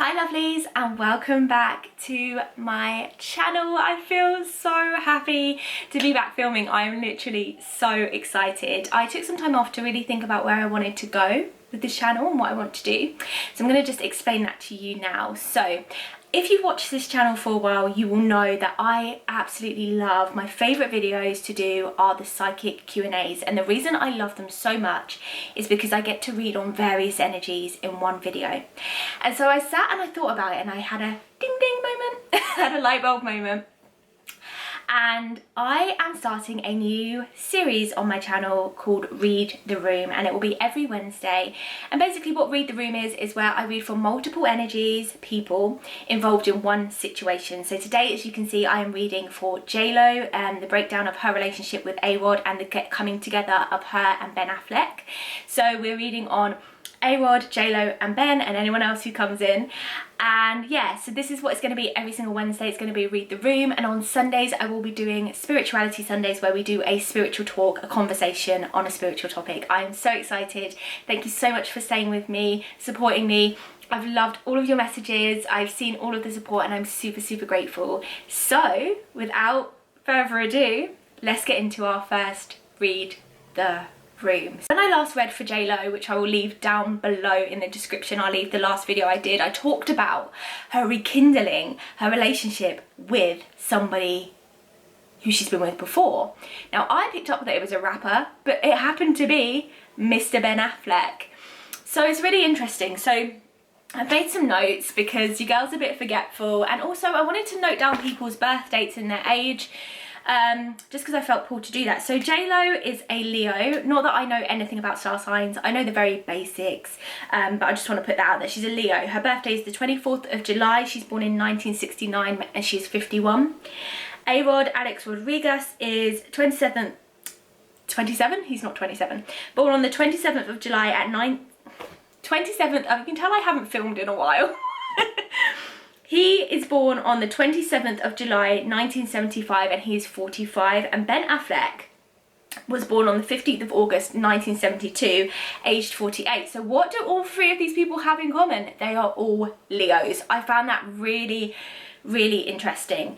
Hi lovelies, and welcome back to my channel. I feel so happy to be back filming. I am literally so excited. I took some time off to really think about where I wanted to go with this channel and what I want to do. So I'm going to just explain that to you now. So if you've watched this channel for a while, you will know that I absolutely love, my favourite videos to do are the psychic Q&As, and the reason I love them so much is because I get to read on various energies in one video. And so I sat and I thought about it and I had a ding ding moment, had a light bulb moment. And I am starting a new series on my channel called Read the Room, and it will be every Wednesday. And basically what Read the Room is where I read from multiple energies, people involved in one situation. So today, as you can see, I am reading for J.Lo, the breakdown of her relationship with A.Rod and the coming together of her and Ben Affleck. So we're reading on A.Rod, J.Lo and Ben and anyone else who comes in. And yeah, so this is what it's going to be every single Wednesday. It's going to be Read the Room, and on Sundays I will be doing Spirituality Sundays, where we do a spiritual talk, a conversation on a spiritual topic. I am so excited. Thank you so much for staying with me, supporting me. I've loved all of your messages. I've seen all of the support and I'm super grateful. So without further ado, let's get into our first Read the Room. When I last read for J.Lo, which I will leave down below in the description, I'll leave the last video I did, I talked about her rekindling her relationship with somebody who she's been with before. Now I picked up that it was a rapper, but it happened to be Mr. Ben Affleck. So it's really interesting. So I've made some notes because you girls are a bit forgetful, and also I wanted to note down people's birth dates and their age. Just because I felt pulled to do that. So J.Lo is a Leo. Not that I know anything about star signs, I know the very basics, but I just want to put that out there. She's a Leo. Her birthday is the 24th of July. She's born in 1969 and she's 51. A.Rod, Alex Rodriguez, is 27, he's not 27, born on the 27th of July at 27th, you can tell I haven't filmed in a while. He is born on the 27th of July 1975 and he is 45. And Ben Affleck was born on the 15th of August 1972, aged 48. So what do all three of these people have in common? They are all Leos. I found that really interesting.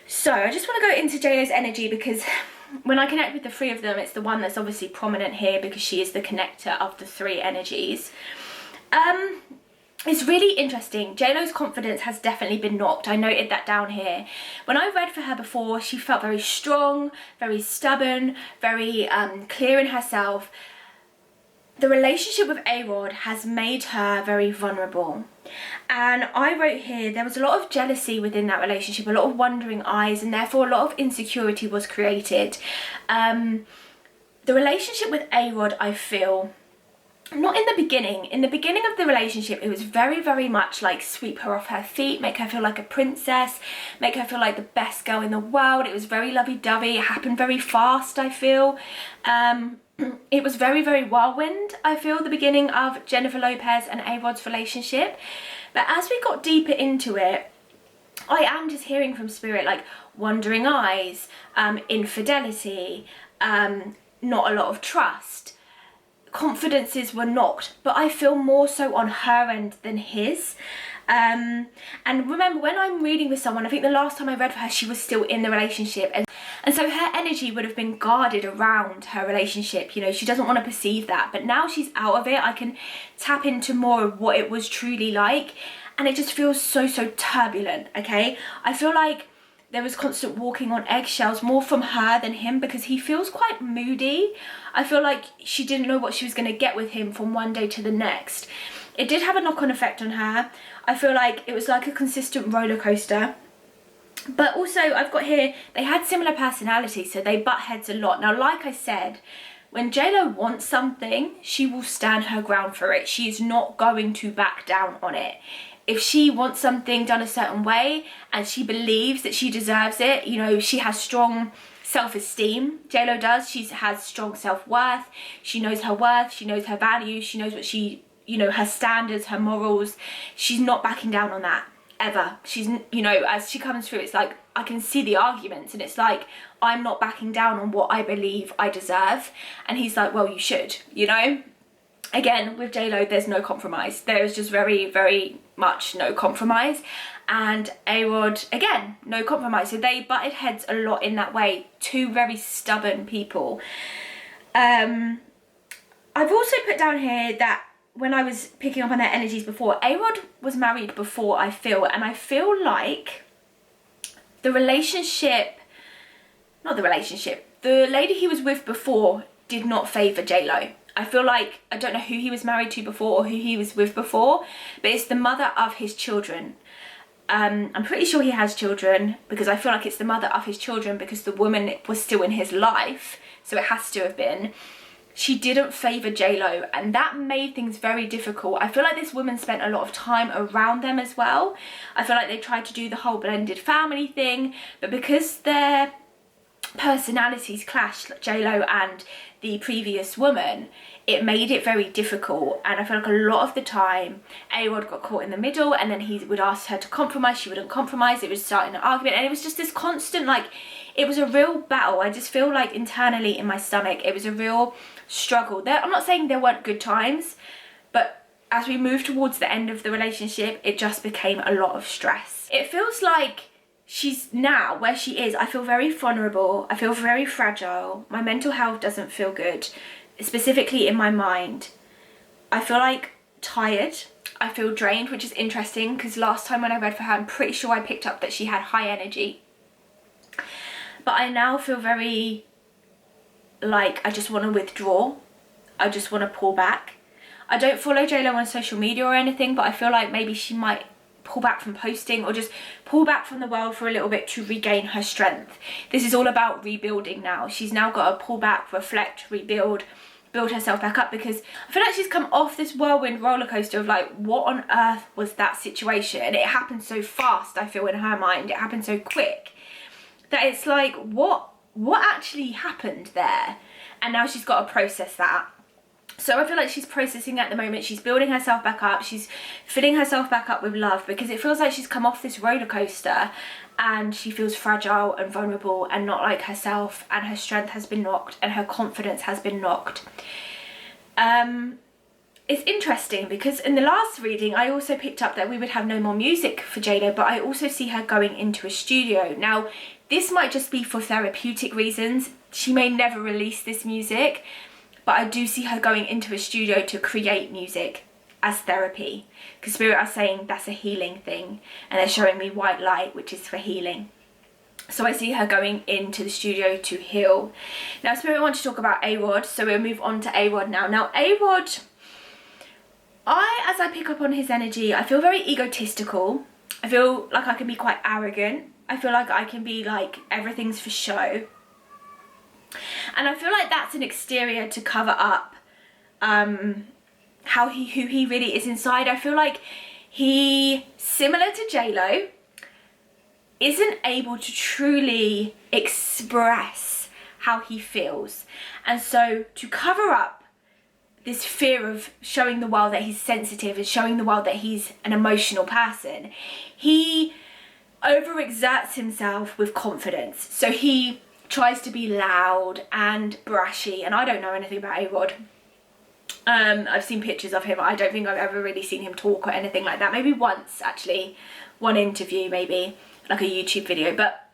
So I just want to go into J.Lo's energy, because when I connect with the three of them, it's the one that's obviously prominent here because she is the connector of the three energies. It's really interesting. J.Lo's confidence has definitely been knocked. I noted that down here. When I read for her before, she felt very strong, very stubborn, very clear in herself. The relationship with A.Rod has made her very vulnerable. And I wrote here, there was a lot of jealousy within that relationship, a lot of wandering eyes, and therefore a lot of insecurity was created. The relationship with A.Rod, I feel, not in the beginning. In the beginning of the relationship, it was very much like sweep her off her feet, make her feel like a princess, make her feel like the best girl in the world. It was very lovey-dovey. It happened very fast, I feel. It was very whirlwind, I feel, the beginning of Jennifer Lopez and A.Rod's relationship. But as we got deeper into it, I am just hearing from spirit like wandering eyes, infidelity, not a lot of trust. Confidences were knocked, but I feel more so on her end than his. And remember, when I'm reading with someone, I think the last time I read for her, she was still in the relationship, and so her energy would have been guarded around her relationship. You know, she doesn't want to perceive that, but now she's out of it, I can tap into more of what it was truly like, and it just feels so turbulent. Okay, I feel like there was constant walking on eggshells, more from her than him, because he feels quite moody. I feel like she didn't know what she was going to get with him from one day to the next. It did have a knock-on effect on her. I feel like it was like a consistent roller coaster. But also, I've got here, they had similar personalities, so they butt heads a lot. Now, like I said, when J.Lo wants something, she will stand her ground for it. She is not going to back down on it. If she wants something done a certain way and she believes that she deserves it, you know, she has strong self-esteem. J.Lo does. She has strong self-worth. She knows her worth. She knows her values. She knows what she, you know, her standards, her morals. She's not backing down on that, ever. She's, you know, as she comes through, it's like, I can see the arguments, and it's like, I'm not backing down on what I believe I deserve. And he's like, well, you should, you know? Again, with J.Lo, there's no compromise. There is just very much no compromise, and A.Rod, again, no compromise. So they butted heads a lot in that way. Two very stubborn people. I've also put down here that when I was picking up on their energies before, A.Rod was married before, I feel, and I feel like the relationship, not the relationship, the lady he was with before did not favour J.Lo. I feel like, I don't know who he was married to before or who he was with before, but it's the mother of his children. I'm pretty sure he has children, because I feel like it's the mother of his children, because the woman was still in his life, so it has to have been. She didn't favour J.Lo, and that made things very difficult. I feel like this woman spent a lot of time around them as well. I feel like they tried to do the whole blended family thing, but because their personalities clashed, like J.Lo and the previous woman, it made it very difficult. And I feel like a lot of the time A.Rod got caught in the middle, and then he would ask her to compromise, she wouldn't compromise, it was starting an argument, and it was just this constant, like, it was a real battle. I just feel like internally in my stomach it was a real struggle. I'm not saying there weren't good times, but as we moved towards the end of the relationship, it just became a lot of stress. It feels like she's now where she is. I feel very vulnerable, I feel very fragile, my mental health doesn't feel good, specifically in my mind. I feel like tired, I feel drained, which is interesting because last time when I read for her, I'm pretty sure I picked up that she had high energy. But I now feel very like I just want to withdraw, I just want to pull back. I don't follow J.Lo on social media or anything, but I feel like maybe she might pull back from posting or just pull back from the world for a little bit to regain her strength. This is all about rebuilding now. She's now got to pull back, reflect, rebuild, build herself back up, because I feel like she's come off this whirlwind roller coaster of like, what on earth was that situation? And it happened so fast, I feel, in her mind. It happened so quick that it's like, what actually happened there? And now she's got to process that. So I feel like she's processing at the moment. She's building herself back up. She's filling herself back up with love, because it feels like she's come off this roller coaster and she feels fragile and vulnerable and not like herself, and her strength has been knocked and her confidence has been knocked. It's interesting because in the last reading I also picked up that we would have no more music for J.Lo, but I also see her going into a studio. Now this might just be for therapeutic reasons. She may never release this music, but I do see her going into a studio to create music as therapy, because Spirit are saying that's a healing thing, and they're showing me white light, which is for healing. So I see her going into the studio to heal. Now Spirit wants to talk about A.Rod, so we'll move on to A.Rod now. Now A.Rod, as I pick up on his energy, I feel very egotistical. I feel like I can be quite arrogant. I feel like I can be like, everything's for show. And I feel like that's an exterior to cover up who he really is inside. I feel like he, similar to J.Lo, isn't able to truly express how he feels. And so to cover up this fear of showing the world that he's sensitive and showing the world that he's an emotional person, he overexerts himself with confidence. So he tries to be loud and brashy, and I don't know anything about A.Rod. I've seen pictures of him. I don't think I've ever really seen him talk or anything like that. Maybe once, actually, one interview, maybe like a YouTube video. But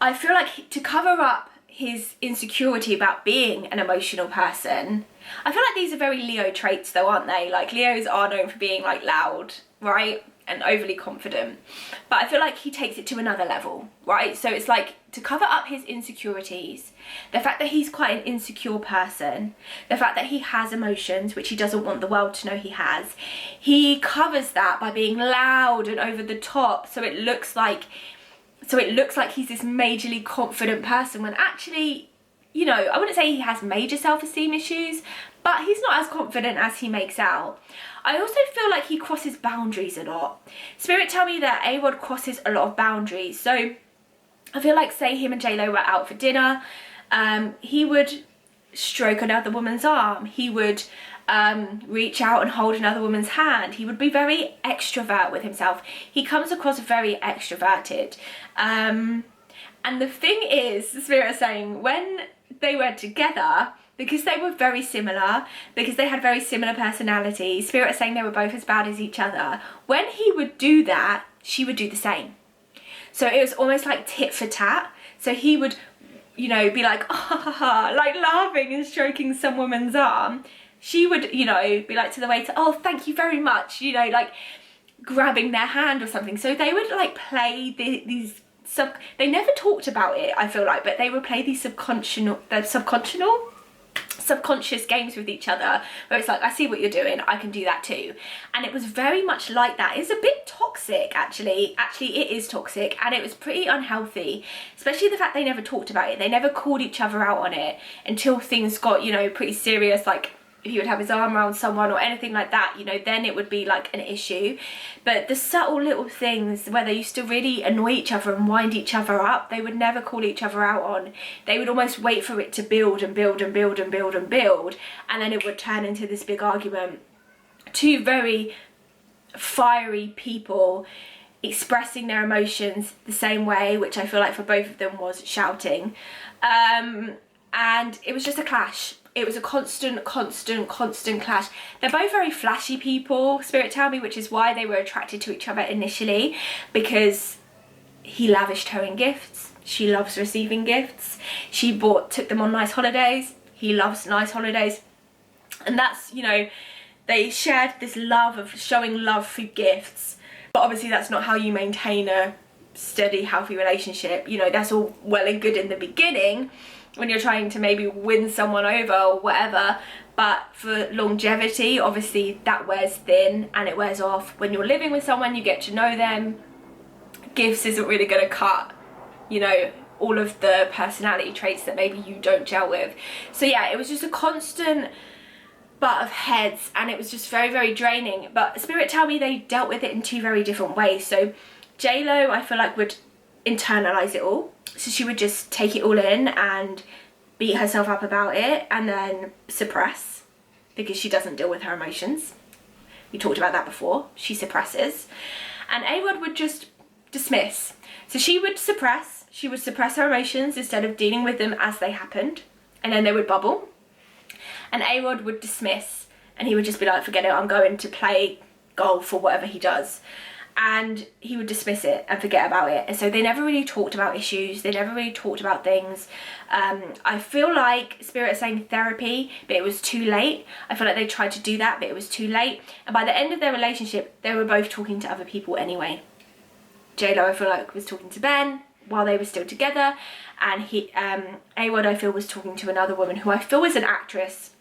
I feel like to cover up his insecurity about being an emotional person, I feel like these are very Leo traits though, aren't they? Like Leos are known for being like loud, right? And overly confident, but I feel like he takes it to another level, right? So it's like to cover up his insecurities, the fact that he's quite an insecure person, the fact that he has emotions which he doesn't want the world to know he has, he covers that by being loud and over the top, so it looks like he's this majorly confident person, when actually, you know, I wouldn't say he has major self-esteem issues, but he's not as confident as he makes out. I also feel like he crosses boundaries a lot. Spirit tell me that A.Rod crosses a lot of boundaries. So I feel like, say him and J.Lo were out for dinner, he would stroke another woman's arm. He would reach out and hold another woman's hand. He would be very extrovert with himself. He comes across very extroverted. And the thing is, the Spirit is saying, when they were together, because they were very similar, because they had very similar personalities, Spirit is saying they were both as bad as each other. When he would do that, she would do the same. So it was almost like tit for tat. So he would, you know, be like, ah, like laughing and stroking some woman's arm. She would, you know, be like to the waiter, oh, thank you very much, you know, like grabbing their hand or something. So they would like play these they never talked about it, I feel like, but they would play these subconscious games with each other, where it's like, I see what you're doing, I can do that too. And it was very much like that. It's a bit toxic, actually it is toxic, and it was pretty unhealthy, especially the fact they never talked about it. They never called each other out on it until things got, you know, pretty serious, like if he would have his arm around someone or anything like that, you know, then it would be like an issue. But the subtle little things where they used to really annoy each other and wind each other up, they would never call each other out on. They would almost wait for it to build and build and build and build and build, and then it would turn into this big argument. Two very fiery people expressing their emotions the same way, which I feel like for both of them was shouting. And it was just a clash. It was a constant clash. They're both very flashy people, Spirit tell me, which is why they were attracted to each other initially, because he lavished her in gifts. She loves receiving gifts. She took them on nice holidays. He loves nice holidays. And that's, you know, they shared this love of showing love through gifts. But obviously that's not how you maintain a steady, healthy relationship. You know, that's all well and good in the beginning, when you're trying to maybe win someone over or whatever, but for longevity, obviously that wears thin and it wears off. When you're living with someone, you get to know them, gifts isn't really going to cut, you know, all of the personality traits that maybe you don't gel with. So yeah, it was just a constant butt of heads, and it was just very draining. But Spirit tell me they dealt with it in two very different ways. So J.Lo, I feel like, would internalize it all. So she would just take it all in and beat herself up about it, and then suppress, because she doesn't deal with her emotions. We talked about that before. She suppresses. And A.Rod would just dismiss. So she would suppress her emotions instead of dealing with them as they happened, and then they would bubble. And A.Rod would dismiss, and he would just be like, forget it, I'm going to play golf or whatever he does. And he would dismiss it and forget about it. And so they never really talked about issues. They never really talked about things. I feel like Spirit is saying therapy, but it was too late. I feel like they tried to do that, but it was too late. And by the end of their relationship, they were both talking to other people anyway. J.Lo, I feel like, was talking to Ben while they were still together. And A.Rod, I feel, was talking to another woman who I feel is an actress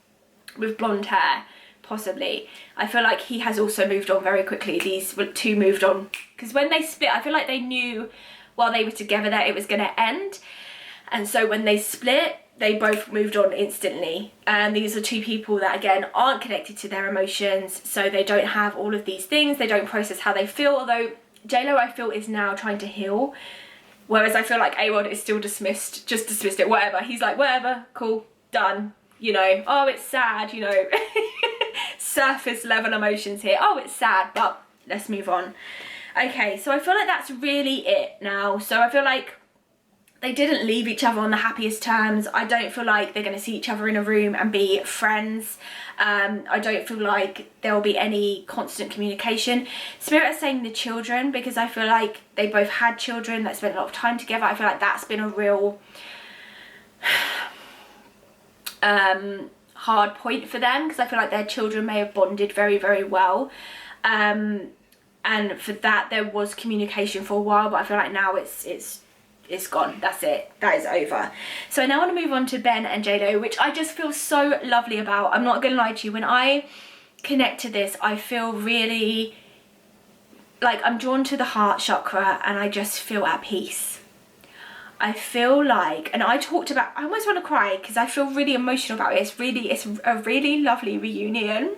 with blonde hair. Possibly. I feel like he has also moved on very quickly. These two moved on, because when they split, I feel like they knew while they were together that it was going to end, and so when they split, they both moved on instantly. And these are two people that, again, aren't connected to their emotions, so they don't have all of these things. They don't process how they feel, although J.Lo, I feel, is now trying to heal, whereas I feel like A.Rod is still dismissed it, whatever. He's like, whatever, cool, done. You know, oh, it's sad, you know, surface level emotions here. Oh, it's sad, but let's move on. Okay, so I feel like that's really it now. So I feel like they didn't leave each other on the happiest terms. I don't feel like they're going to see each other in a room and be friends. I don't feel like there'll be any constant communication. Spirit is saying the children, because I feel like they both had children that spent a lot of time together. I feel like that's been a real hard point for them, because I feel like their children may have bonded very well, and for that there was communication for a while, but I feel like now it's gone. That's it, that is over. So I now want to move on to Ben and J.Lo, which I just feel so lovely about. I'm not gonna lie to you, when I connect to this, I feel really like I'm drawn to the heart chakra, and I just feel at peace. I feel like, and I talked about, I almost want to cry because I feel really emotional about it. It's a really lovely reunion.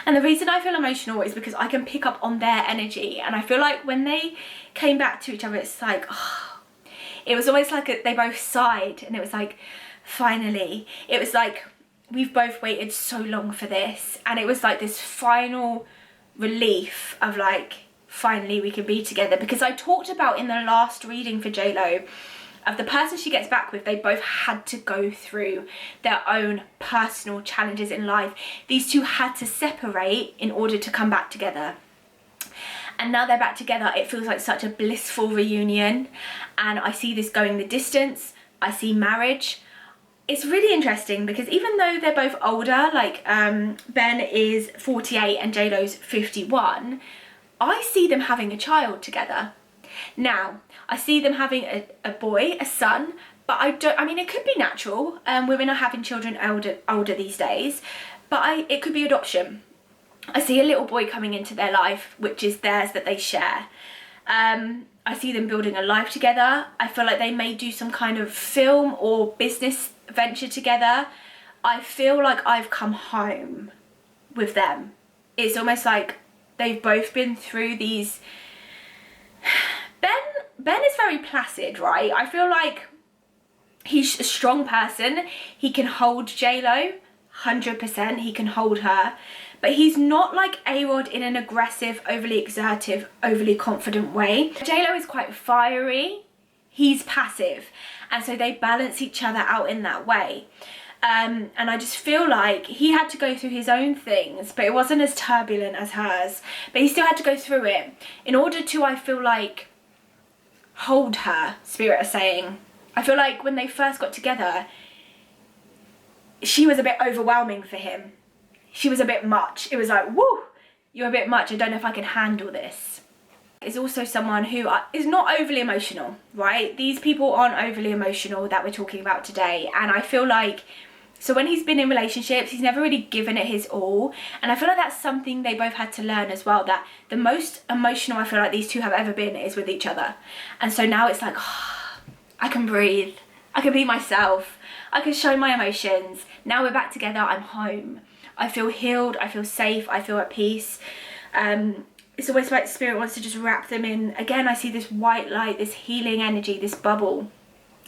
And the reason I feel emotional is because I can pick up on their energy. And I feel like when they came back to each other, it's like, oh, it was almost like they both sighed, and it was like, finally. It was like, we've both waited so long for this. And it was like this final relief of like, finally we can be together. Because I talked about in the last reading for J.Lo, of the person she gets back with, they both had to go through their own personal challenges in life. These two had to separate in order to come back together. And now they're back together. It feels like such a blissful reunion. And I see this going the distance. I see marriage. It's really interesting because even though they're both older, like Ben is 48 and J.Lo's 51, I see them having a child together. Now, I see them having a boy, a son, but I mean, it could be natural. Women are having children older these days, but it could be adoption. I see a little boy coming into their life, which is theirs, that they share. I see them building a life together. I feel like they may do some kind of film or business venture together. I feel like I've come home with them. It's almost like they've both been through these... Ben is very placid, right? I feel like he's a strong person. He can hold J.Lo, 100%. He can hold her. But he's not like A.Rod in an aggressive, overly exertive, overly confident way. J.Lo is quite fiery. He's passive. And so they balance each other out in that way. And I just feel like he had to go through his own things, but it wasn't as turbulent as hers. But he still had to go through it in order to, I feel like, hold her, Spirit is saying. I feel like when they first got together, she was a bit overwhelming for him. She was a bit much. It was like, woo, you're a bit much. I don't know if I can handle this. Is also someone who is not overly emotional, right? These people aren't overly emotional that we're talking about today. And I feel like, so when he's been in relationships, he's never really given it his all. And I feel like that's something they both had to learn as well, that the most emotional I feel like these two have ever been is with each other. And so now it's like, oh, I can breathe. I can be myself. I can show my emotions. Now we're back together. I'm home. I feel healed, I feel safe, I feel at peace. It's almost like Spirit wants to just wrap them in. Again, I see this white light, this healing energy, this bubble.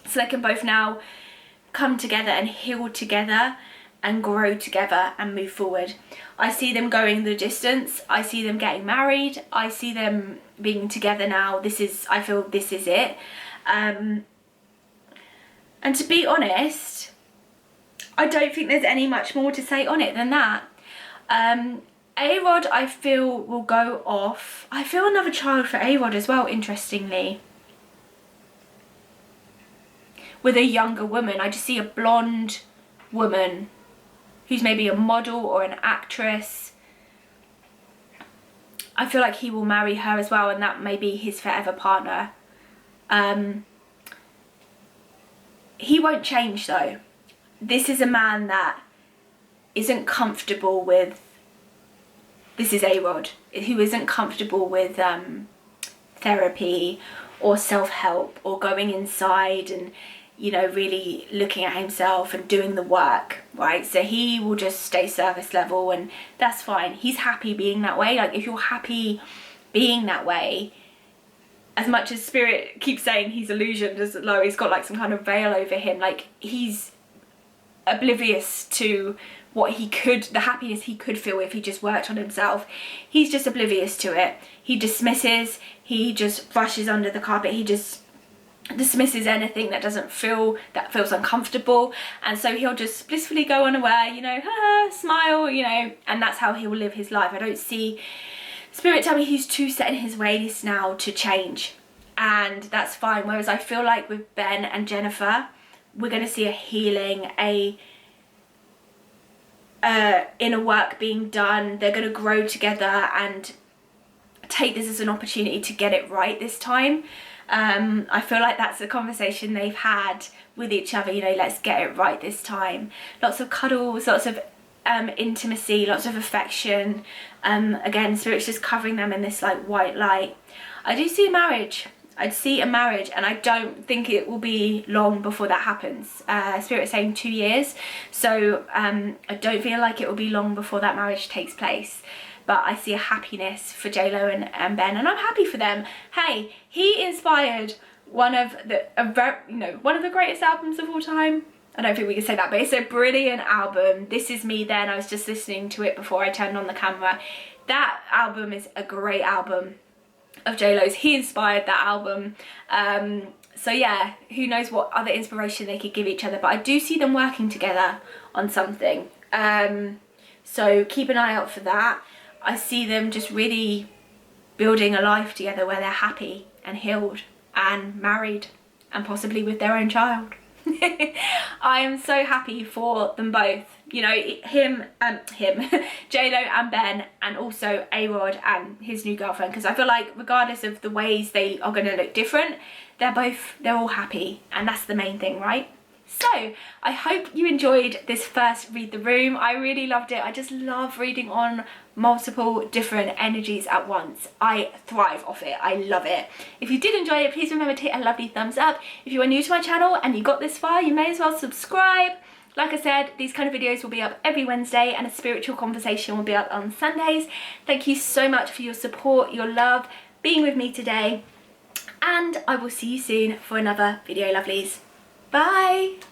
So they can both now come together and heal together and grow together and move forward. I see them going the distance. I see them getting married. I see them being together now. I feel this is it. And to be honest, I don't think there's any much more to say on it than that. A.Rod, I feel, will go off. I feel another child for A.Rod as well, interestingly. With a younger woman. I just see a blonde woman who's maybe a model or an actress. I feel like he will marry her as well, and that may be his forever partner. He won't change though. This is a man that isn't comfortable with, this is A.Rod, who isn't comfortable with therapy or self-help or going inside and, you know, really looking at himself and doing the work, right? So he will just stay surface level, and that's fine. He's happy being that way. Like, if you're happy being that way, as much as Spirit keeps saying he's illusioned, as though he's got like some kind of veil over him, like he's oblivious to what he could, the happiness he could feel if he just worked on himself. He's just oblivious to it. He dismisses, he just brushes under the carpet, he just dismisses anything that feels uncomfortable, and so he'll just blissfully go unaware, you know, smile, you know, and that's how he will live his life. I don't see, Spirit tell me he's too set in his ways now to change, and that's fine. Whereas I feel like with Ben and Jennifer, we're going to see a healing, inner work being done. They're going to grow together and take this as an opportunity to get it right this time. I feel like that's the conversation they've had with each other, you know, let's get it right this time. Lots of cuddles, lots of intimacy, lots of affection. Again, Spirit's just covering them in this like white light. I do see a marriage. I'd see a marriage, and I don't think it will be long before that happens. Spirit's saying 2 years, so I don't feel like it will be long before that marriage takes place. But I see a happiness for J.Lo and Ben, and I'm happy for them. Hey, he inspired one of the greatest albums of all time. I don't think we can say that, but it's a brilliant album. This Is Me Then. I was just listening to it before I turned on the camera. That album is a great album of J.Lo's. He inspired that album. So yeah, who knows what other inspiration they could give each other, but I do see them working together on something. So keep an eye out for that. I see them just really building a life together where they're happy and healed and married and possibly with their own child. I am so happy for them both, you know, him J.Lo and Ben, and also A.Rod and his new girlfriend, because I feel like regardless of the ways they are going to look different, they're all happy, and that's the main thing, right? So I hope you enjoyed this first Read the Room. I really loved it. I just love reading on multiple different energies at once. I thrive off it. I love it. If you did enjoy it, please remember to hit a lovely thumbs up. If you are new to my channel and you got this far, you may as well subscribe. Like I said, these kind of videos will be up every Wednesday, and a spiritual conversation will be up on Sundays. Thank you so much for your support, your love, being with me today, and I will see you soon for another video, lovelies. Bye!